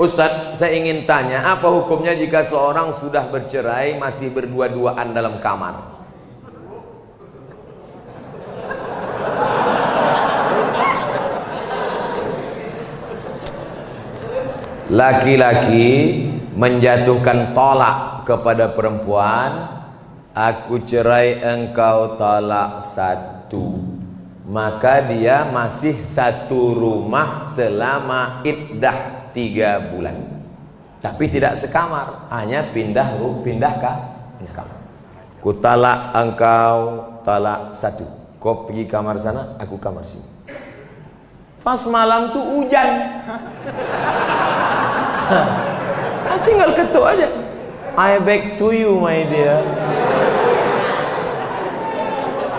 Ustadz, saya ingin tanya, apa hukumnya jika seorang sudah bercerai masih berdua-duaan dalam kamar? Laki-laki menjatuhkan tolak kepada perempuan, aku cerai engkau talak satu, maka dia masih satu rumah selama iddah 3 bulan, tapi tidak sekamar, hanya pindah kamar. Ku talak engkau talak satu, kau pergi kamar sana, aku kamar sini. Pas malam tuh hujan, tinggal ketuk aja, I beg to you my dear.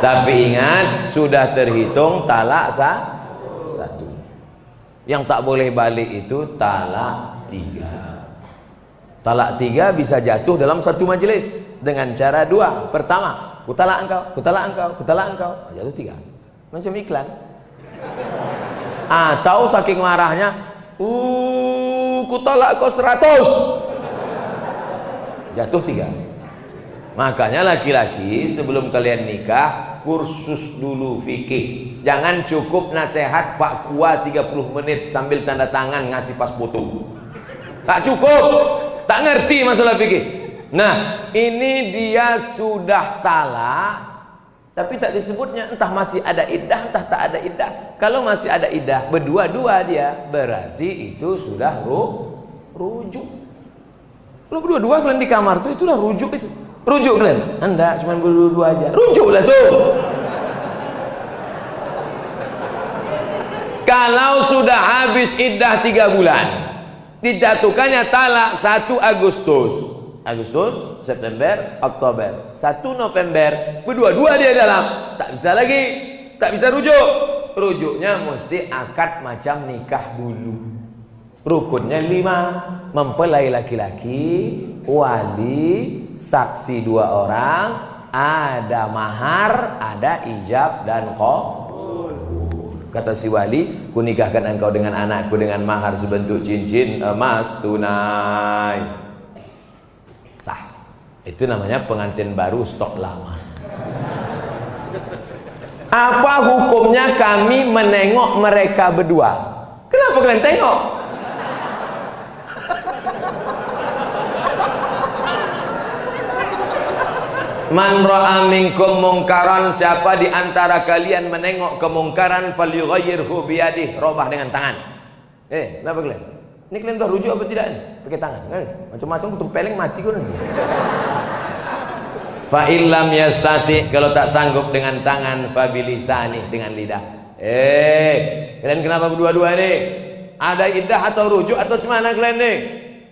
Tapi ingat, sudah terhitung talak satu. Yang tak boleh balik itu talak 3. Talak 3 bisa jatuh dalam satu majelis dengan cara 2. Pertama, ku talak engkau, ku talak engkau, ku talak engkau, jatuh 3. Macam iklan. Atau saking marahnya, ku talak kau 100, jatuh 3. Makanya laki-laki sebelum kalian nikah, kursus dulu fikih. Jangan cukup nasihat Pak Kua 30 menit sambil tanda tangan ngasih pas foto. Tak cukup, tak ngerti masalah fikih. Nah, ini dia sudah talak, tapi tak disebutnya, entah masih ada iddah, entah tak ada iddah. Kalau masih ada iddah, berdua-dua dia, berarti itu sudah rujuk. Kalau berdua-dua kalian di kamar tuh, itulah rujuk itu. Rujuk kalian? Anda cuma berdua-dua aja. Rujuklah tuh. Kalau sudah habis iddah 3 bulan, dijatuhkannya talak 1 Agustus. September, Oktober, 1 November, berdua-dua dia dalam, tak bisa lagi, tak bisa rujuk. Rujuknya mesti akad macam nikah dulu. Rukunnya 5, mempelai laki-laki, wali, saksi 2 orang, ada mahar, ada ijab dan qabul. Kata si wali, ku nikahkan engkau dengan anakku dengan mahar sebentuk cincin emas tunai. Sah. Itu namanya pengantin baru stok lama. Apa hukumnya kami menengok mereka berdua? Kenapa kalian tengok? Man ra'a minkum mungkaran, siapa di antara kalian menengok kemungkaran, falyughayyirhu biyadihi, robah dengan tangan. Kenapa kalian? Ini kalian dah rujuk apa tidak? Pakai tangan kan? Macam-macam tempeleng mati kau nanti. Fa illam yastati, kalau tak sanggup dengan tangan, fa bilisani, dengan lidah. Kalian kenapa berdua-dua nih? Ada iddah atau rujuk atau cemana kalian nih?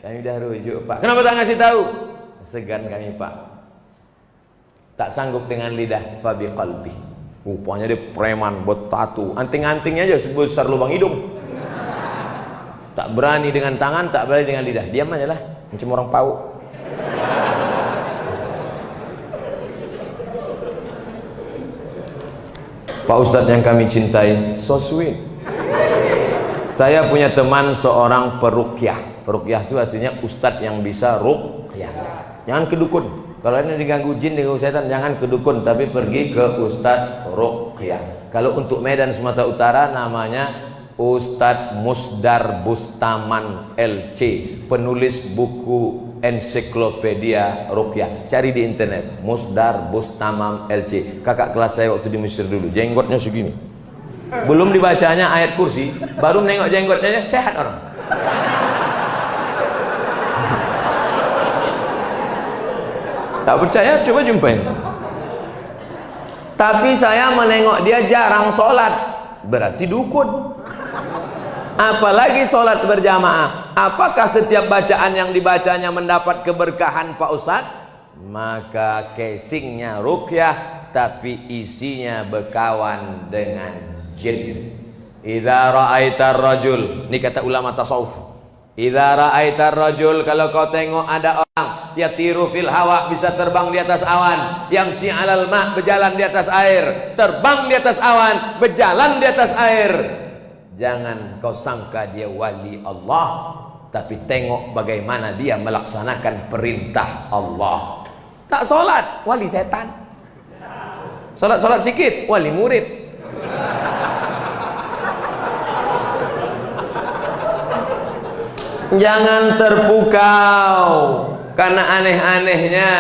Kami dah rujuk, Pak. Kenapa tak ngasih tahu? Segan kami, Pak. Tak sanggup dengan lidah, fa biqalbi. Rupanya dia preman, bertatu, anting-antingnya aja sebesar lubang hidung. Tak berani dengan tangan, tak berani dengan lidah. Diam aja lah, macam orang pauk. Pak Ustadz yang kami cintai, so sweet. Saya punya teman seorang peruqyah. Peruqyah itu artinya ustadz yang bisa ruqyah. Jangan ke dukun. Kalau ini diganggu jin, diganggu setan, jangan ke dukun, tapi pergi ke ustadz ruqyah. Kalau untuk Medan Sumatera Utara namanya Ustadz Musdar Bustaman LC, penulis buku ensiklopedia Ruqyah. Cari di internet, Musdar Bustamam LC. Kakak kelas saya waktu di Mesir dulu, jenggotnya segini. Belum dibacanya ayat kursi, baru menengok jenggotnya, sehat orang. Tak percaya, coba jumpain. Tapi saya menengok dia jarang sholat, berarti dukun. Apalagi sholat berjamaah. Apakah setiap bacaan yang dibacanya mendapat keberkahan Pak Ustadz? Maka casingnya ruqyah, tapi isinya berkawan dengan jin. Idza ra'aitar rajul, ini kata ulama tasawuf. Idza ra'aitar rajul, kalau kau tengok ada orang yatiru fil hawa, bisa terbang di atas awan, yamsi 'alal ma', berjalan di atas air, terbang di atas awan, berjalan di atas air, jangan kau sangka dia wali Allah, tapi tengok bagaimana dia melaksanakan perintah Allah. Tak solat, wali setan. Solat sikit, wali murid. Jangan terpukau karena aneh-anehnya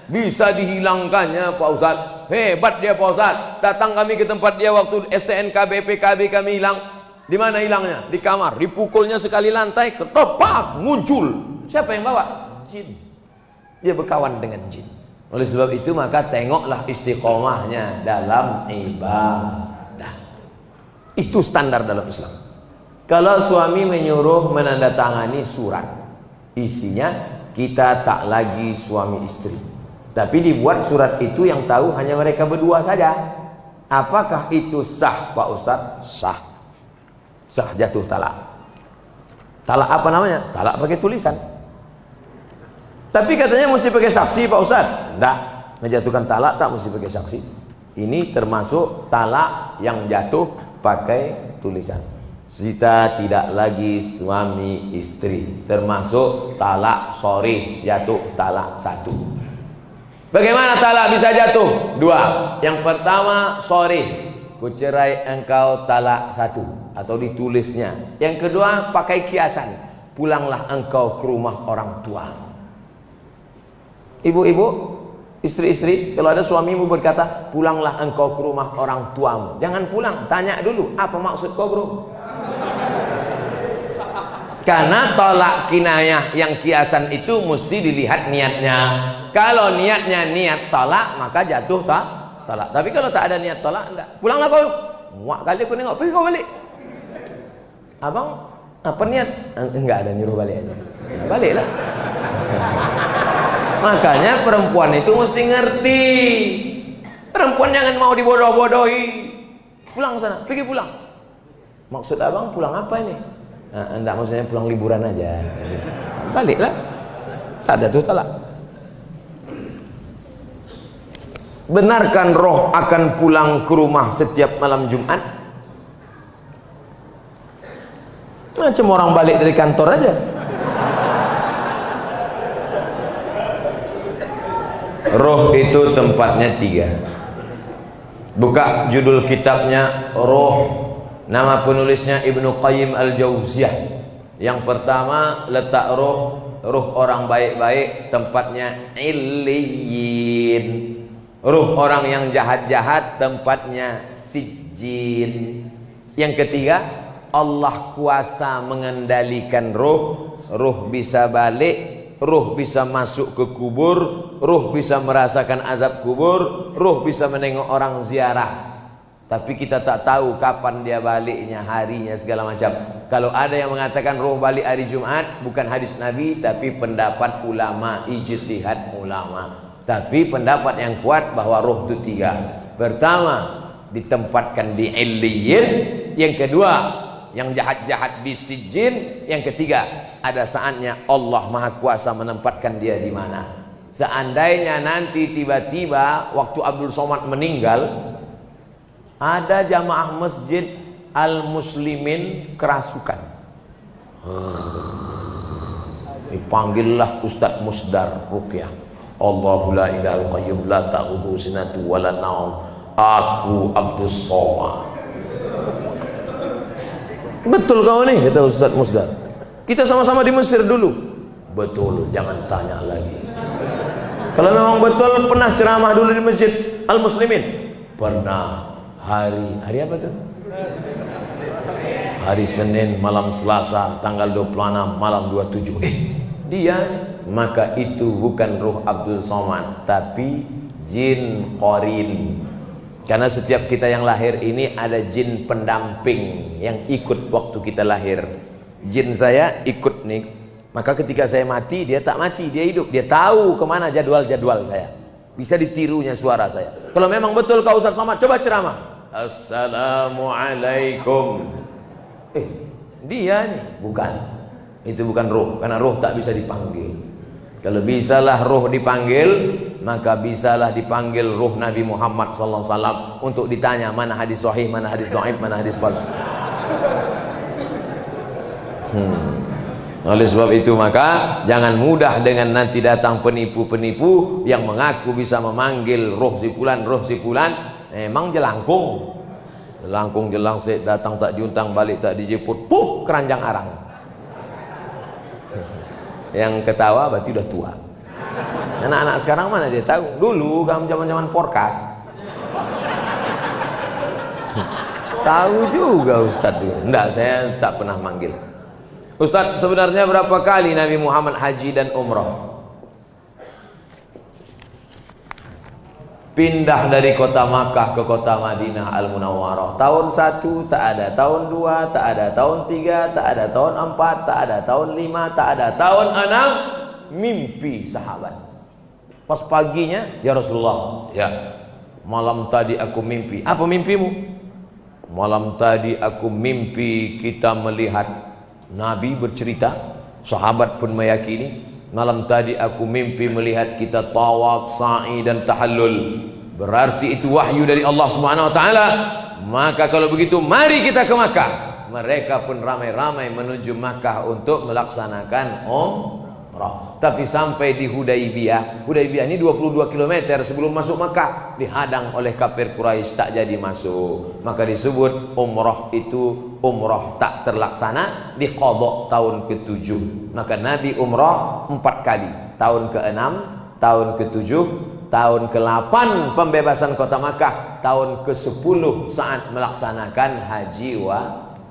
bisa dihilangkannya Pak Ustaz. Hebat dia Pak Ustaz. Datang kami ke tempat dia waktu STNK BPKB kami hilang. Di mana hilangnya? Di kamar. Dipukulnya sekali lantai, ketepak muncul. Siapa yang bawa? Jin. Dia berkawan dengan jin. Oleh sebab itu maka tengoklah istiqomahnya dalam ibadah. Itu standar dalam Islam. Kalau suami menyuruh menandatangani surat, isinya kita tak lagi suami istri, tapi dibuat surat itu yang tahu hanya mereka berdua saja. Apakah itu sah Pak Ustadz? Sah. Sah, jatuh talak. Talak apa namanya? Talak pakai tulisan. Tapi katanya mesti pakai saksi Pak Ustadz. Enggak, menjatuhkan talak tak mesti pakai saksi. Ini termasuk talak yang jatuh pakai tulisan. Kita tidak lagi suami istri, termasuk talak sorry, jatuh talak satu. Bagaimana talak bisa jatuh? Dua. Yang pertama, sorry, kucerai engkau talak satu, atau ditulisnya. Yang kedua, pakai kiasan, pulanglah engkau ke rumah orang tua. Ibu-ibu, istri-istri, kalau ada suamimu berkata pulanglah engkau ke rumah orang tuamu, jangan pulang, tanya dulu apa maksud kau bro. Karena tolak kinayah yang kiasan itu mesti dilihat niatnya. Kalau niatnya niat tolak, maka jatuh tolak. Tapi kalau tak ada niat tolak, enggak. Pulanglah kau. Muak kali aku nengok, pergi kau balik. Abang, apa niat? Enggak ada, nyuruh balik aja. Baliklah. Makanya perempuan itu mesti ngerti. Perempuan jangan mau dibodoh-bodohi. Pulang sana, pergi pulang. Maksud abang pulang apa ini? Enggak, maksudnya pulang liburan aja. Baliklah. Tak ada tuh talak. Benarkan roh akan pulang ke rumah setiap malam Jumat? Macam orang balik dari kantor aja. Roh itu tempatnya tiga. Buka judul kitabnya Roh. Nama penulisnya Ibnu Qayyim Al-Jauziyah. Yang pertama, letak roh orang baik-baik tempatnya Illiyin. Roh orang yang jahat-jahat tempatnya Sijjin. Yang ketiga, Allah kuasa mengendalikan roh. Roh bisa balik, roh bisa masuk ke kubur, roh bisa merasakan azab kubur, roh bisa menengok orang ziarah. Tapi kita tak tahu kapan dia baliknya, harinya, segala macam. Kalau ada yang mengatakan roh balik hari Jumat, bukan hadis Nabi, tapi pendapat ulama, ijtihad ulama. Tapi pendapat yang kuat bahwa roh itu tiga. Pertama, ditempatkan di Illiyin. Yang kedua, yang jahat-jahat di Sijjin. Yang ketiga, ada saatnya Allah Maha Kuasa menempatkan dia di mana. Seandainya nanti tiba-tiba waktu Abdul Somad meninggal, ada jamaah masjid Al-Muslimin kerasukan. Dipanggillah Ustadz Musdar Ruqyah. Allahu la ilaha qayyum la ta'khudhuhu sinatu wa la naum. Aku Abdus Somad. Betul kau nih, kata Ustadz Musdar. Kita sama-sama di Mesir dulu. Betul, jangan tanya lagi. Kalau memang betul pernah ceramah dulu di Masjid Al-Muslimin. Pernah. Hari apa tuh? Hari Senin malam Selasa tanggal 26 malam 27. Dia, maka itu bukan ruh Abdul Somad, tapi jin qarin. Karena setiap kita yang lahir ini ada jin pendamping yang ikut waktu kita lahir. Jin saya ikut nih. Maka ketika saya mati, dia tak mati, dia hidup. Dia tahu kemana jadwal-jadwal saya. Bisa ditirunya suara saya. Kalau memang betul kau Ustaz Somad, coba ceramah. Assalamualaikum. Dia nih, bukan. Itu bukan roh, karena roh tak bisa dipanggil. Kalau bisalah roh dipanggil, maka bisalah dipanggil roh Nabi Muhammad SAW untuk ditanya mana hadis sahih, mana hadis dhaif, mana hadis palsu. Oleh sebab itu maka jangan mudah dengan nanti datang penipu-penipu yang mengaku bisa memanggil roh si fulan, memang jelangkung. Jelangkung jelangsik, datang tak diuntang, balik tak dijemput, keranjang arang. Yang ketawa berarti udah tua. Anak-anak sekarang mana dia tahu? Dulu kamu zaman-zaman porkas. Tahu juga Ustadz itu. Enggak, saya tak pernah manggil. Ustadz, sebenarnya berapa kali Nabi Muhammad haji dan umrah? Pindah dari kota Makkah ke kota Madinah Al-Munawwarah. Tahun 1 tak ada, tahun 2 tak ada, tahun 3 tak ada, tahun 4 tak ada, tahun 5 tak ada, tahun 6 mimpi sahabat. Pas paginya, ya Rasulullah, ya malam tadi aku mimpi. Apa mimpimu? Malam tadi aku mimpi kita melihat Nabi bercerita, sahabat pun meyakini. Malam tadi aku mimpi melihat kita tawaf, sa'i dan tahallul. Berarti itu wahyu dari Allah Subhanahu wa taala. Maka kalau begitu mari kita ke Makkah. Mereka pun ramai-ramai menuju Makkah untuk melaksanakan umrah. Tapi sampai di Hudaybiyah. Hudaybiyah ini 22 km sebelum masuk Makkah, dihadang oleh kafir Quraisy, tak jadi masuk. Maka disebut umrah itu umrah tak terlaksana, diqadha tahun ke-7. Maka Nabi umrah 4 kali. Tahun ke-6, tahun ke-7, tahun ke-8 pembebasan kota Makkah, tahun ke-10 saat melaksanakan haji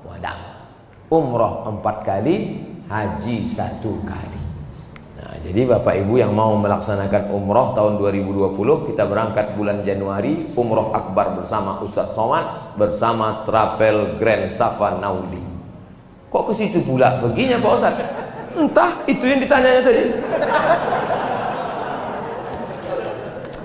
wada. Umrah 4 kali, haji 1 kali. Nah, jadi Bapak Ibu yang mau melaksanakan umrah tahun 2020, kita berangkat bulan Januari, umrah akbar bersama Ustadz Somad, bersama Travel Grand Safa Naudi. Kok ke situ pula perginya Pak Ustadz? Entah, itu yang ditanyanya tadi.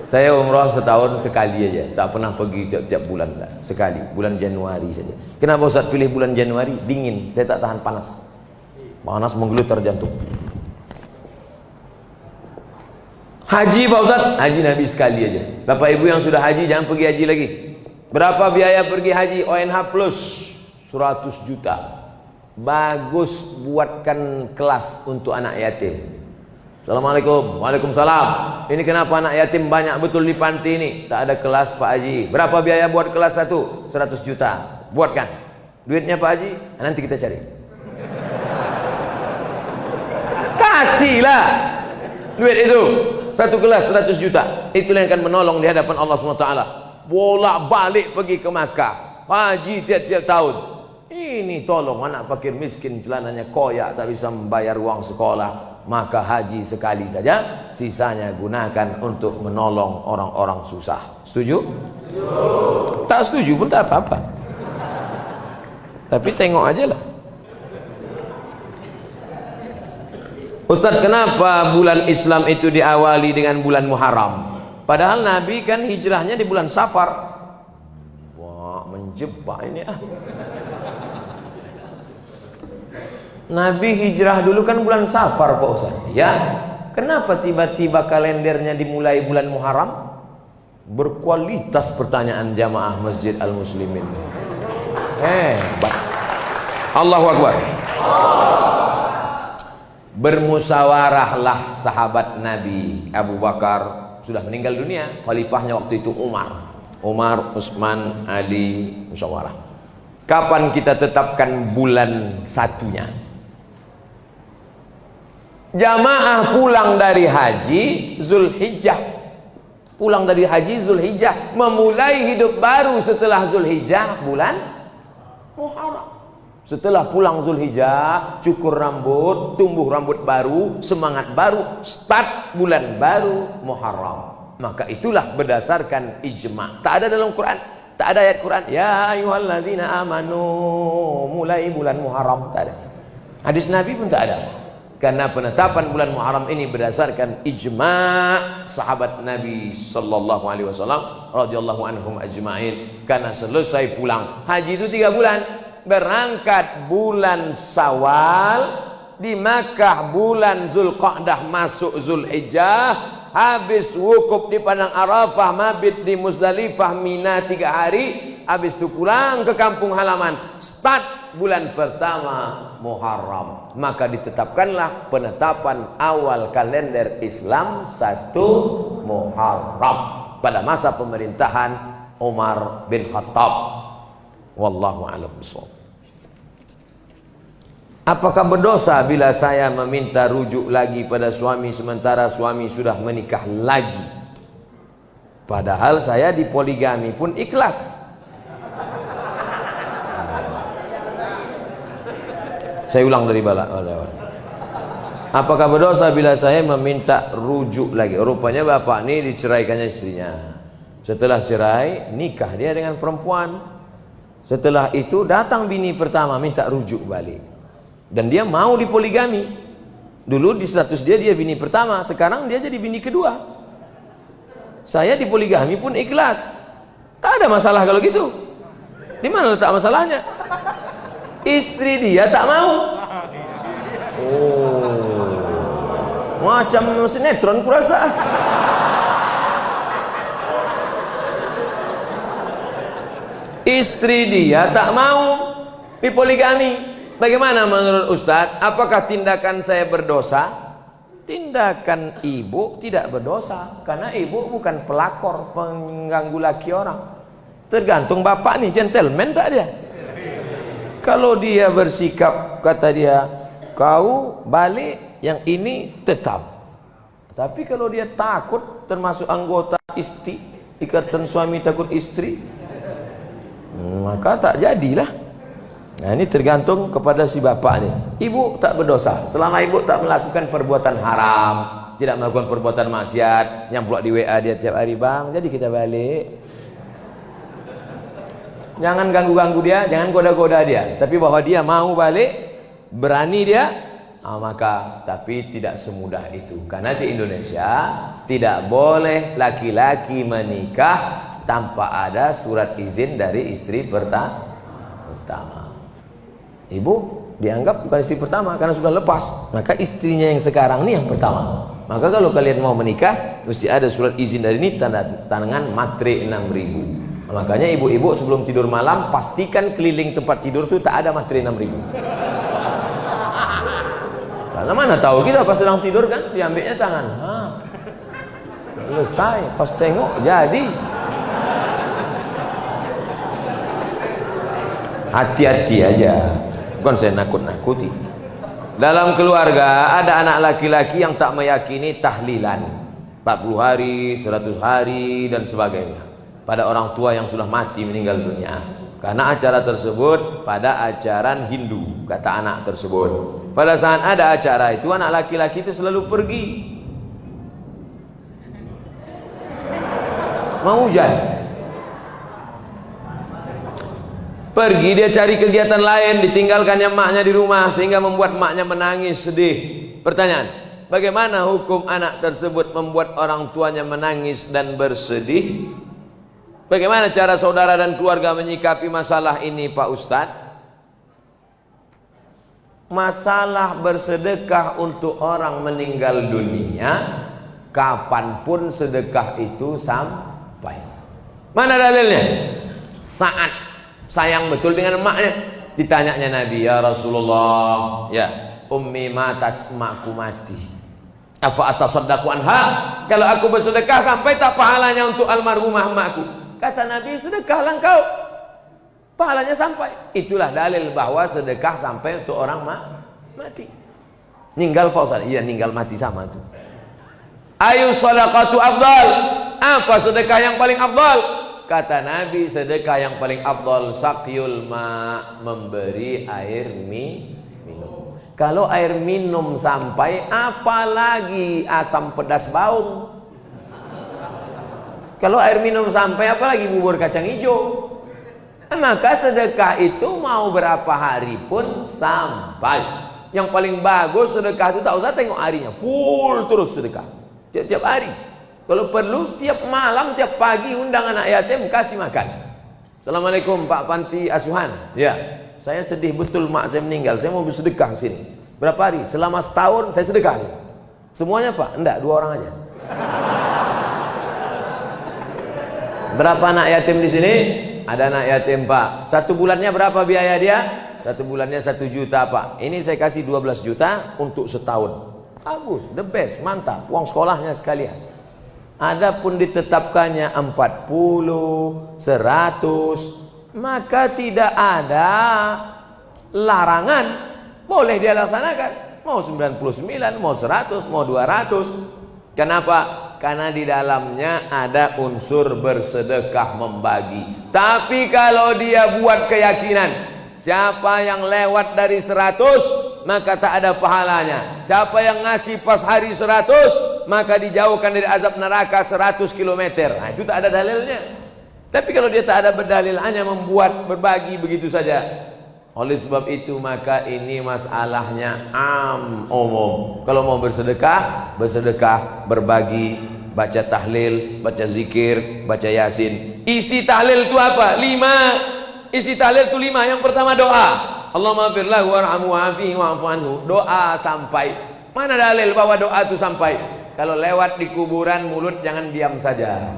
Saya umrah setahun sekali aja, tak pernah pergi tiap-tiap bulan, sekali, bulan Januari saja. Kenapa Ustadz pilih bulan Januari? Dingin, saya tak tahan panas. Panas menggelutar jantung. Haji Pak Ustaz, haji Nabi sekali aja. Bapak Ibu yang sudah haji jangan pergi haji lagi. Berapa biaya pergi haji? ONH plus 100 juta. Bagus buatkan kelas untuk anak yatim. Assalamualaikum. Waalaikumsalam. Ini kenapa anak yatim banyak betul di panti ini? Tak ada kelas Pak Haji. Berapa biaya buat kelas 1? 100 juta. Buatkan. Duitnya Pak Haji, nanti kita cari. Kasihlah duit itu. Satu kelas 100 juta. Itulah yang akan menolong di hadapan Allah SWT. Bolak-balik pergi ke Makkah, haji tiap-tiap tahun. Ini tolong anak fakir miskin, celananya koyak, tak bisa membayar uang sekolah. Maka haji sekali saja, sisanya gunakan untuk menolong orang-orang susah. Setuju? Setuju. Tak setuju pun tak apa-apa. Tapi tengok aja lah. Ustaz, kenapa bulan Islam itu diawali dengan bulan Muharram? Padahal Nabi kan hijrahnya di bulan Safar. Wah, menjebak ini ah. Nabi hijrah dulu kan bulan Safar Pak Ustaz. Ya. Kenapa tiba-tiba kalendernya dimulai bulan Muharram? Berkualitas pertanyaan jamaah Masjid Al-Muslimin. Hebat. Allahu Akbar. Bermusyawarahlah sahabat Nabi. Abu Bakar sudah meninggal dunia, khalifahnya waktu itu Umar, Utsman, Ali, musyawarah. Kapan kita tetapkan bulan satunya? Jamaah pulang dari haji Zulhijjah. Pulang dari haji Zulhijjah, memulai hidup baru setelah Zulhijjah bulan Muharram. Setelah pulang Zulhijjah, cukur rambut, tumbuh rambut baru, semangat baru, start bulan baru Muharram. Maka itulah berdasarkan ijma'. Tak ada dalam Quran, tak ada ayat Quran, ya ayyuhalladzina amanu, mulai bulan Muharram, tak ada. Hadis Nabi pun tak ada. Karena penetapan bulan Muharram ini berdasarkan ijma' sahabat Nabi sallallahu alaihi wasallam radhiyallahu anhum ajma'in. Karena selesai pulang haji itu 3 bulan. Berangkat bulan Syawal, di Makkah bulan Zulqa'dah, masuk Zulhijjah, habis wukuf di padang Arafah, mabit di Muzdalifah, Mina 3 hari, habis itu pulang ke kampung halaman, start bulan pertama Muharram. Maka ditetapkanlah penetapan awal kalender Islam 1 Muharram pada masa pemerintahan Umar bin Khattab. Wallahu a'lam bishawab. Apakah berdosa bila saya meminta rujuk lagi pada suami sementara suami sudah menikah lagi? Padahal saya di poligami pun ikhlas. Saya ulang dari bala. Apakah berdosa bila saya meminta rujuk lagi? Rupanya bapak ini diceraikannya istrinya. Setelah cerai, nikah dia dengan perempuan. Setelah itu datang bini pertama minta rujuk balik. Dan dia mau dipoligami. Dulu di status dia bini pertama, sekarang dia jadi bini kedua. Saya dipoligami pun ikhlas. Tak ada masalah kalau gitu. Di mana letak masalahnya? Istri dia tak mau. Oh, macam sinetron kurasa. Istri dia tak mau dipoligami. Bagaimana menurut Ustadz? Apakah tindakan saya berdosa? Tindakan ibu tidak berdosa, karena ibu bukan pelakor pengganggu laki orang. Tergantung bapak nih, gentleman tak dia? Kalau dia bersikap, kata dia, kau balik, yang ini tetap. Tapi kalau dia takut, termasuk anggota istri, ikatan suami takut istri, maka tak jadilah. Nah, ini tergantung kepada si bapak nih. Ibu tak berdosa selama ibu tak melakukan perbuatan haram, tidak melakukan perbuatan maksiat. Yang pula di WA dia tiap hari, bang, jadi kita balik. Jangan ganggu-ganggu dia, jangan goda-goda dia. Tapi bahwa dia mau balik, berani dia, maka tapi tidak semudah itu. Karena di Indonesia tidak boleh laki-laki menikah tanpa ada surat izin dari istri pertama. Ibu dianggap bukan istri pertama karena sudah lepas, maka istrinya yang sekarang ini yang pertama. Maka kalau kalian mau menikah, mesti ada surat izin dari ini, tanda tangan matre 6.000. Makanya ibu-ibu sebelum tidur malam pastikan keliling tempat tidur itu tak ada matre 6.000. Karena mana tahu kita pas sedang tidur kan diambilnya tangan. Selesai, pas tengok jadi. Hati-hati aja. Bukan saya nakut-nakuti. Dalam keluarga ada anak laki-laki yang tak meyakini tahlilan 40 hari, 100 hari dan sebagainya pada orang tua yang sudah mati meninggal dunia. Karena acara tersebut pada ajaran Hindu, kata anak tersebut. Pada saat ada acara itu anak laki-laki itu selalu pergi. Mau hujan, pergi dia cari kegiatan lain, ditinggalkannya maknya di rumah sehingga membuat maknya menangis sedih. Pertanyaan, bagaimana hukum anak tersebut membuat orang tuanya menangis dan bersedih? Bagaimana cara saudara dan keluarga menyikapi masalah ini, Pak Ustadz? Masalah bersedekah untuk orang meninggal dunia, kapanpun sedekah itu sampai. Mana dalilnya? Saat sayang betul dengan emaknya, ditanyanya Nabi, ya Rasulullah, ya ummi matat, emakku mati, apa atasaddaqu anha, kalau aku bersedekah sampai tak pahalanya untuk almarhumah emakku? Kata Nabi, sedekahlah engkau, pahalanya sampai. Itulah dalil bahwa sedekah sampai untuk orang mati. Ninggal Pak Ustaz? Iya, ninggal mati sama tuh. Ayu sadaqatu afdal, apa sedekah yang paling afdal? Kata Nabi, sedekah yang paling afdal sakyul ma, memberi air minum. Kalau air minum sampai, apalagi asam pedas baung. Kalau air minum sampai, apalagi bubur kacang hijau. Maka sedekah itu mau berapa hari pun sampai. Yang paling bagus sedekah itu tak usah tengok harinya, full terus sedekah tiap-tiap hari. Kalau perlu tiap malam, tiap pagi undang anak yatim, kasih makan. Assalamualaikum Pak Panti Asuhan. Ya, saya sedih betul mak saya meninggal, saya mau bersedekah sini. Berapa hari? Selama setahun saya sedekah sini. Semuanya Pak? Enggak, 2 orang aja. Berapa anak yatim di sini? Ada anak yatim Pak. 1 bulannya berapa biaya dia? 1 bulannya 1 juta Pak. Ini saya kasih 12 juta untuk setahun. Bagus, the best, mantap. Uang sekolahnya sekalian. Adapun ditetapkannya 40, 100, maka tidak ada larangan. Boleh dia laksanakan. Mau 99, mau 100, mau 200. Kenapa? Karena di dalamnya ada unsur bersedekah membagi. Tapi kalau dia buat keyakinan, siapa yang lewat dari 100 maka tak ada pahalanya. Siapa yang ngasih pas hari 100 maka dijauhkan dari azab neraka 100 km. Nah, itu tak ada dalilnya. Tapi kalau dia tak ada berdalil, hanya membuat berbagi begitu saja. Oleh sebab itu maka ini masalahnya umum. Kalau mau bersedekah, bersedekah, berbagi, baca tahlil, baca zikir, baca yasin. Isi tahlil itu apa? 5. Isi tahlil itu 5. Yang pertama doa. Allahumma firlahu warhamhu wa'afihi wa'fu anhu. Doa sampai. Mana dalil bahwa doa itu sampai? Kalau lewat di kuburan, mulut jangan diam saja.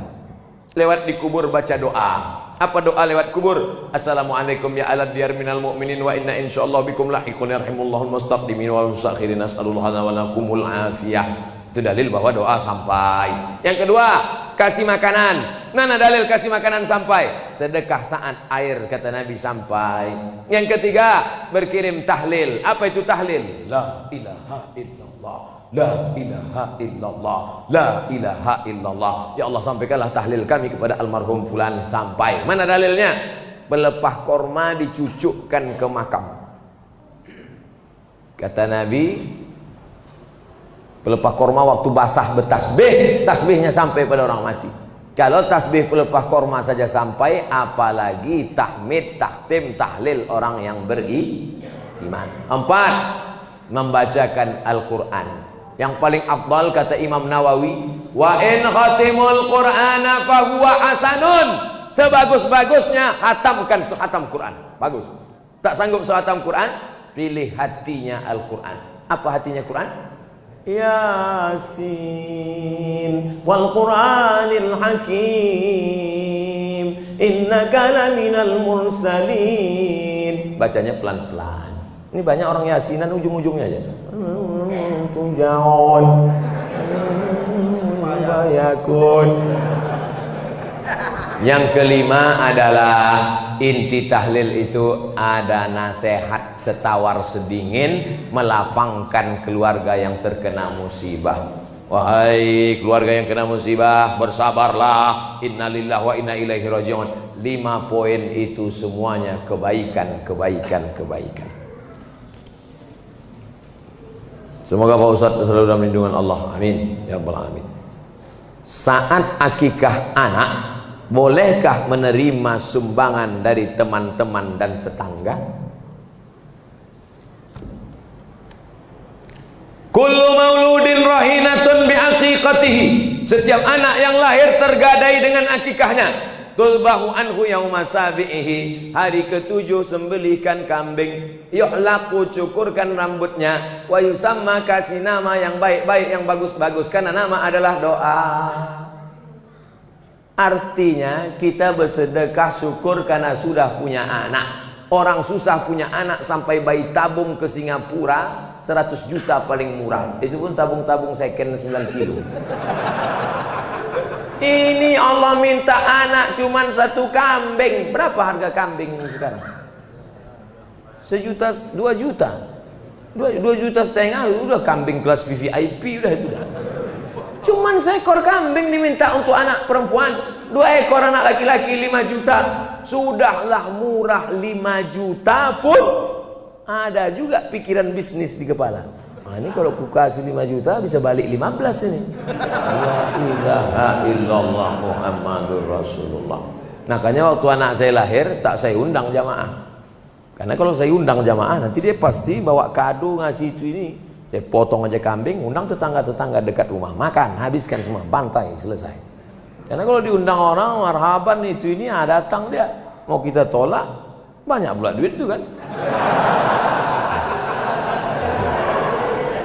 Lewat di kubur baca doa. Apa doa lewat kubur? Assalamualaikum ya alad diyar minal mu'minin wa inna insyaallah bikum lahiqun yarhimullahul mustaqdimin wal mustakhirin as'alullah wa lakumul afiyah. Itu dalil bahwa doa sampai. Yang kedua, kasih makanan. Mana dalil kasih makanan sampai? Sedekah saat air, kata Nabi, sampai. Yang ketiga, berkirim tahlil. Apa itu tahlil? La ilaha illallah, la ilaha illallah, la ilaha illallah. Ya Allah, sampaikanlah tahlil kami kepada almarhum fulan, sampai. Mana dalilnya? Pelepah korma dicucukkan ke makam. Kata Nabi, pelepah korma waktu basah bertasbih, tasbihnya sampai pada orang mati. Kalau tasbih pelepah korma saja sampai, apalagi tahmid, tahtim, tahlil orang yang beriman. 4, membacakan Al-Quran. Yang paling afdal kata Imam Nawawi, wa in khatimul qur'ana fahuwa hasanun. Sebagus-bagusnya hatamkan sehatam Quran. Bagus. Tak sanggup sehatam Quran, pilih hatinya Al-Quran. Apa hatinya Quran? Yasin wal Qur'anil Hakim innaka laminal mursalin. Bacanya pelan-pelan. Ini banyak orang yasinan ujung-ujungnya aja. Tunjaun bayakun. Yang kelima adalah inti tahlil itu ada nasihat setawar sedingin melapangkan keluarga yang terkena musibah. Wahai keluarga yang kena musibah, bersabarlah. Innalillahi wa inna ilaihi raji'un. 5 poin itu semuanya kebaikan, kebaikan, kebaikan. Semoga Pak Ustadz selalu dalam lindungan Allah. Amin ya rabbal alamin. Saat akikah anak, bolehkah menerima sumbangan dari teman-teman dan tetangga? Kullu mauludin rahinatun biaqiqatihi. Setiap anak yang lahir tergadai dengan akikahnya. Tulbahu anhu yauma sabihi. Hari ke-7 sembelihkan kambing. Yuhlaku, cukurkan rambutnya. Wa yusamma, kasih nama yang baik-baik, yang bagus-bagus. Karena nama adalah doa. Artinya kita bersedekah syukur karena sudah punya anak. Orang susah punya anak sampai bayi tabung ke Singapura 100 juta paling murah. Itu pun tabung-tabung second 9 kilo. Ini Allah minta anak cuman 1 kambing. Berapa harga kambing sekarang? 1 juta, 2 juta. 2 juta setengah udah kambing kelas VVIP udah itu dah. Cuman seekor kambing diminta untuk anak perempuan. 2 ekor anak laki-laki 5 juta. Sudahlah murah 5 juta pun ada juga pikiran bisnis di kepala. Nah, ini kalau ku kasih 5 juta bisa balik 15 ini. La ilaha illallah Muhammadur Rasulullah. Makanya waktu anak saya lahir tak saya undang jamaah. Karena kalau saya undang jamaah nanti dia pasti bawa kado ngasih itu ini. Saya potong aja kambing, undang tetangga-tetangga dekat rumah, makan, habiskan semua, bantai, selesai. Karena kalau diundang orang, marhaban itu ini, datang dia, mau kita tolak, banyak pula duit itu kan.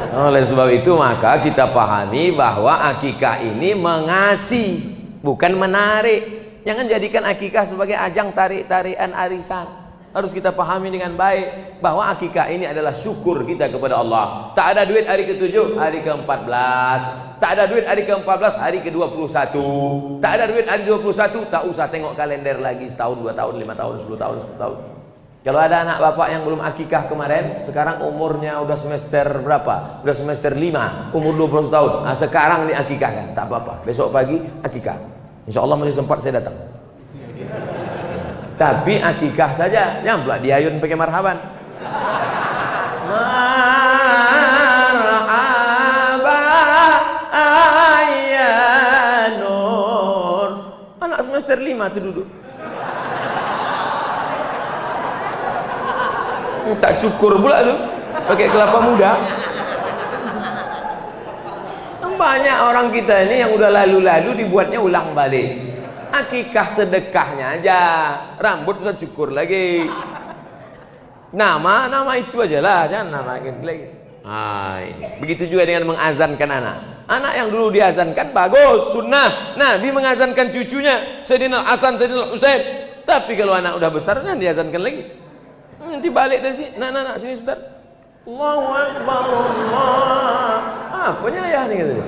Oleh sebab itu maka kita pahami bahwa akikah ini mengasihi, bukan menarik. Jangan jadikan akikah sebagai ajang tarik-tarikan arisan. Harus kita pahami dengan baik bahwa akikah ini adalah syukur kita kepada Allah. Tak ada duit hari ke-7, hari ke-14. Tak ada duit hari ke-14, hari ke-21. Tak ada duit hari 21, tak usah tengok kalender lagi setahun, 2 tahun, 5 tahun, 10 tahun, 10 tahun. Kalau ada anak bapak yang belum akikah kemarin, sekarang umurnya udah semester berapa? Udah semester 5, umur 20 tahun. Nah, sekarang diakikahkan, tak apa-apa. Besok pagi akikah. Insya Allah masih sempat saya datang. Tapi akikah saja, jangan pula diayun pakai marhaban. Marhaba ayyanun. Anak semester 5 tu duduk. Tak cukur pula tu, pakai kelapa muda. Banyak orang kita ini yang udah lalu-lalu dibuatnya ulang balik. Akikah sedekahnya aja, rambut usah cukur lagi. Nama itu aja lah, jangan nama lagi. Begitu juga dengan mengazankan anak. Anak yang dulu diazankan bagus, sunnah. Nabi mengazankan cucunya, Sayyidina Hasan, Sayyidina Husain. Tapi kalau anak udah besar, jangan diazankan lagi. Nanti balik dari sini, nak sini sebentar. Allahu Akbar, Allah. Apanya ayah ni kata dia?